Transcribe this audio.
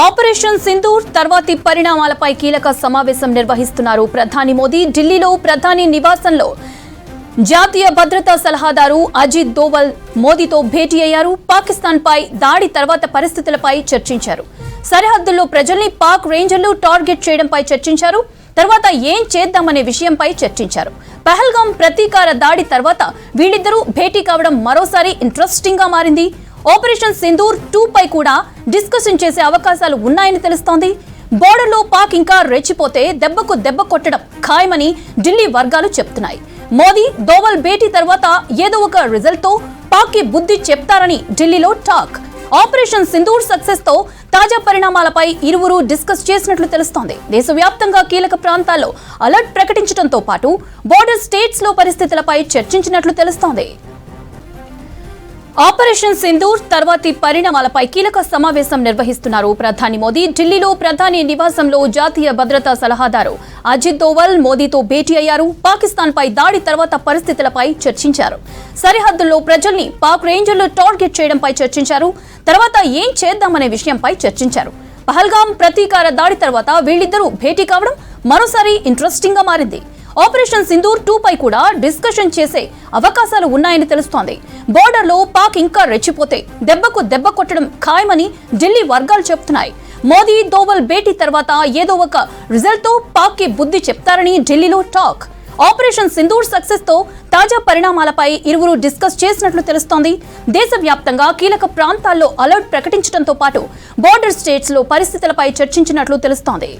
Operation Sindoor తర్వాతి పరిణామాలపై కీలక సమావేశం నిర్వహిస్తున్నారు ప్రధాని మోదీ. ఢిల్లీలో ప్రధాని నివాసంలో జాతీయ భద్రతా సలహాదారు అజిత్ దోవల్ మోదీతో భేటీ అయ్యారు. పాకిస్తాన్ పై దాడి తర్వాత పరిస్థితులపై చర్చించారు. సరిహద్దుల్లో ప్రజల్ని పాక్ రేంజర్లు టార్గెట్ చేయడంపై చర్చించారు. తర్వాత ఏం చేద్దామనే విషయంపై చర్చించారు. పహల్గాం ప్రతీకార దాడి తర్వాత వీళ్ళిద్దరూ భేటీ కావడం మరోసారి ఇంట్రెస్టింగ్ గా మారింది. ఆపరేషన్ సింధూర్ 2 పై కూడా డిస్కషన్ చేసే అవకాశాలు ఉన్నాయని తెలుస్తోంది. బోర్డర్లో పాక్ ఇంకా రెచ్చిపోతే దెబ్బకు దెబ్బ కొట్టడం ఖాయమని ఢిల్లీ వర్గాలు చెప్తున్నాయి. మోదీ దోవల్ భేటీ తర్వాత ఏదో ఒక రిజల్ట్ తో పాక్ కి బుద్ధి చెప్తారని ఢిల్లీలో టాక్. ఆపరేషన్ సింధూర్ సక్సెస్ తో తాజా పరిణామాలపై ఇరువురు డిస్కస్ చేసినట్లు తెలుస్తోంది. దేశవ్యాప్తంగా కీలక ప్రాంతాల్లో అలర్ట్ ప్రకటించడంతో పాటు బోర్డర్ స్టేట్స్ లో పరిస్థితులపై చర్చించినట్లు తెలుస్తోంది. ఆపరేషన్ సింధూర్ తర్వాతి పరిణామాలపై కీలక సమావేశం నిర్వహిస్తున్నారు ప్రధాని మోదీ. ఢిల్లీలో ప్రధాని నివాసంలో జాతీయ భద్రతా సలహాదారు అజిత్ దోవల్ మోదీతో భేటీ అయ్యారు. పాకిస్తాన్ పై దాడి తర్వాత పరిస్థితులపై చర్చించారు. సరిహద్దుల్లో ప్రజల్ని పాక్ రేంజర్లు టార్గెట్ చేయడంపై చర్చించారు. తర్వాత ఏం చేద్దామనే విషయంపై చర్చించారు. పహల్గాం ప్రతీకార దాడి తర్వాత వీళ్ళిద్దరూ భేటీ కావడం మరోసారి ఇంట్రెస్టింగ్ గా మారింది. ఆపరేషన్ సింధూర్ 2 పై కూడా డిస్కషన్ చేసే అవకాశాలు ఉన్నాయని తెలుస్తోంది. బోర్డర్లో పాక్ ఇంకా రెచ్చిపోతే దెబ్బకు దెబ్బ కొట్టడం ఖాయమని ఢిల్లీ వర్గాలు చెప్తున్నాయి. మోదీ దోవల్ భేటీ తర్వాత ఏదో ఒక రిజల్ట్ తో పాక్ కి బుద్ధి చెప్తారని ఢిల్లీలో టాక్. ఆపరేషన్ సింధూర్ సక్సెస్ తో తాజా పరిణామాలపై ఇరువురు డిస్కస్ చేసినట్లు తెలుస్తోంది. దేశవ్యాప్తంగా కీలక ప్రాంతాల్లో అలర్ట్ ప్రకటించడంతో పాటు బోర్డర్ స్టేట్స్ లో పరిస్థితులపై చర్చించినట్లు తెలుస్తోంది.